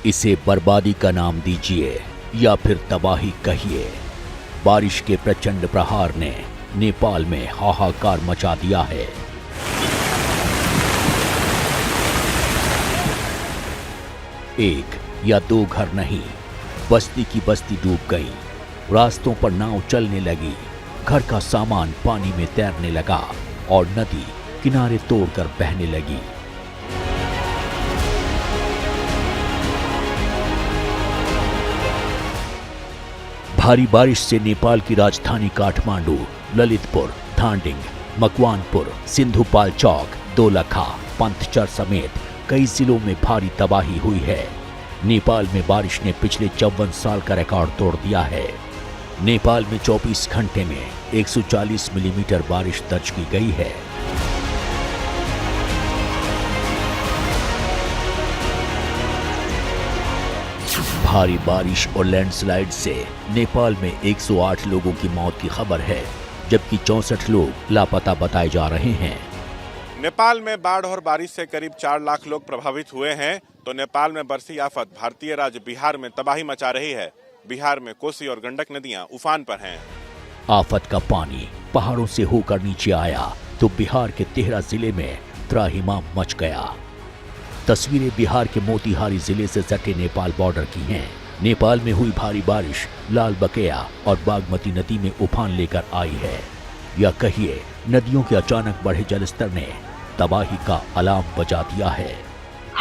इसे बर्बादी का नाम दीजिए या फिर तबाही कहिए। बारिश के प्रचंड प्रहार ने नेपाल में हाहाकार मचा दिया है। एक या दो घर नहीं, बस्ती की बस्ती डूब गई। रास्तों पर नाव चलने लगी, घर का सामान पानी में तैरने लगा और नदी किनारे तोड़कर बहने लगी। भारी बारिश से नेपाल की राजधानी काठमांडू, ललितपुर, धांडिंग, मकवानपुर, सिंधुपाल्चोक, दोलखा, पंथचर समेत कई जिलों में भारी तबाही हुई है। नेपाल में बारिश ने पिछले 54 साल का रिकॉर्ड तोड़ दिया है। नेपाल में 24 घंटे में 140 मिलीमीटर बारिश दर्ज की गई है। भारी बारिश और लैंडस्लाइड से नेपाल में 108 लोगों की मौत की खबर है, जबकि 64 लोग लापता बताए जा रहे हैं। नेपाल में बाढ़ और बारिश से करीब 4 लाख लोग प्रभावित हुए हैं, तो नेपाल में बरसी आफत भारतीय राज्य बिहार में तबाही मचा रही है। बिहार में कोसी और गंडक नदियां उफान पर हैं। आफत का पानी पहाड़ों से होकर नीचे आया तो बिहार के 13 जिले में त्राहिमाम मच गया। तस्वीरें बिहार के मोतिहारी जिले से सटे नेपाल बॉर्डर की हैं। नेपाल में हुई भारी बारिश लाल बकेया और बागमती नदी में उफान लेकर आई है, या कहिए नदियों के अचानक बढ़े जलस्तर ने तबाही का अलार्म बजा दिया है।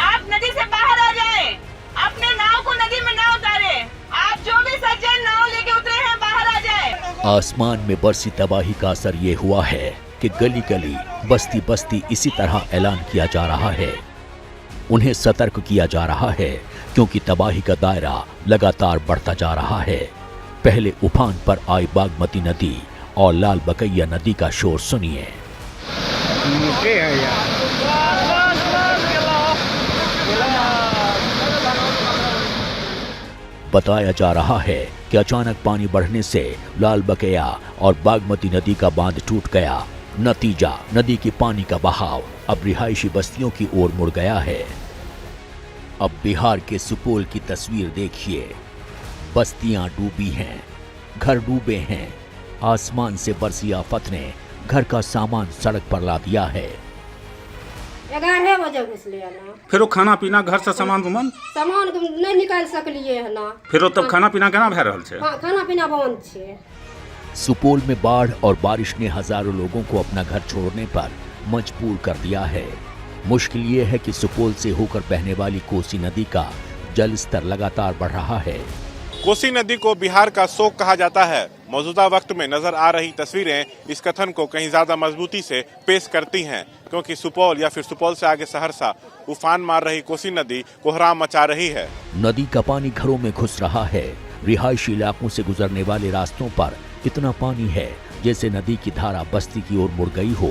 आप नदी से बाहर आ जाएं, अपने नाव को नदी में ना उतारें। आप जो भी सज्जन नाव लेके उतरे हैं बाहर आ जाएं। आसमान में बरसी तबाही का असर ये हुआ है कि गली गली, बस्ती बस्ती इसी तरह ऐलान किया जा रहा है। उन्हें सतर्क किया जा रहा है क्योंकि तबाही का दायरा लगातार बढ़ता जा रहा है। पहले उफान पर आई बागमती नदी और लाल बकैया नदी का शोर सुनिए। बताया जा रहा है कि अचानक पानी बढ़ने से लाल बकैया और बागमती नदी का बांध टूट गया। नतीजा, नदी के पानी का बहाव अब रिहायशी बस्तियों की ओर मुड़ गया है। अब बिहार के सुपौल की तस्वीर देखिए। बस्तियां डूबी हैं, घर डूबे हैं। आसमान से बरसी आफत ने घर का सामान सड़क पर ला दिया है। 11 बजे घुसलिए ना। फिर वो खाना पीना घर से सामान नहीं निकाल सकलिए है ना। फिर तब खाना पीना केना भए रहल छै? खाना पीना बंद छै। सुपौल में बाढ़ और बारिश ने हजारों लोगों को अपना घर छोड़ने पर मजबूर कर दिया है। मुश्किल ये है कि सुपौल से होकर बहने वाली कोसी नदी का जल स्तर लगातार बढ़ रहा है। कोसी नदी को बिहार का शोक कहा जाता है। मौजूदा वक्त में नजर आ रही तस्वीरें इस कथन को कहीं ज्यादा मजबूती से पेश करती हैं, क्योंकि सुपौल या फिर सुपौल से आगे सहरसा उफान मार रही कोसी नदी कोहराम मचा रही है। नदी का पानी घरों में घुस रहा है। रिहायशी इलाकों से गुजरने वाले रास्तों पर इतना पानी है जैसे नदी की धारा बस्ती की ओर मुड़ गई हो।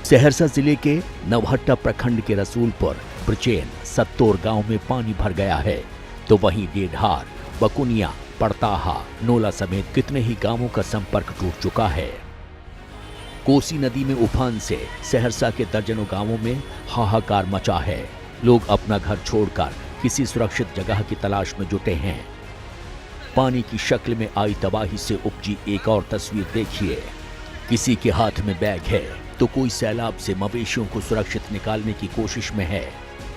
सहरसा जिले के नवहट्टा प्रखंड के रसूलपुर, ब्रचेन, सत्तोर गांव में पानी भर गया है, तो वहीं डेढ़ार, बकुनिया, पड़ताहा, नोला समेत कितने ही गांवों का संपर्क टूट चुका है। कोसी नदी में उफान से सहरसा के दर्जनों गांवों में हाहाकार मचा है। लोग अपना घर छोड़कर किसी सुरक्षित जगह की तलाश में जुटे हैं। पानी की शक्ल में आई तबाही से उपजी एक और तस्वीर देखिए। किसी के हाथ में बैग है तो कोई सैलाब से मवेशियों को सुरक्षित निकालने की कोशिश में है।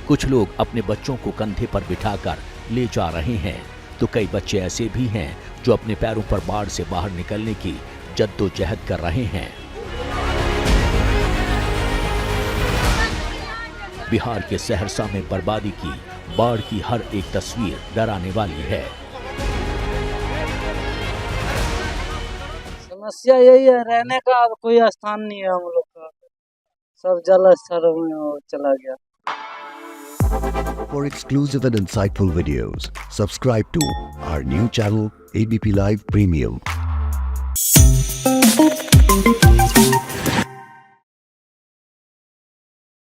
कुछ लोग अपने बच्चों को कंधे पर बिठाकर ले जा रहे हैं, तो कई बच्चे ऐसे भी हैं जो अपने पैरों पर बाढ़ से बाहर निकलने की जद्दोजहद कर रहे हैं। बिहार के सहरसा में बर्बादी की, बाढ़ की हर एक तस्वीर डराने वाली है। समस्या यही है, रहने का अब कोई स्थान नहीं है हम लोग का, सब जल स्तर में चला गया। For exclusive and insightful videos, subscribe to our new channel ABP Live Premium.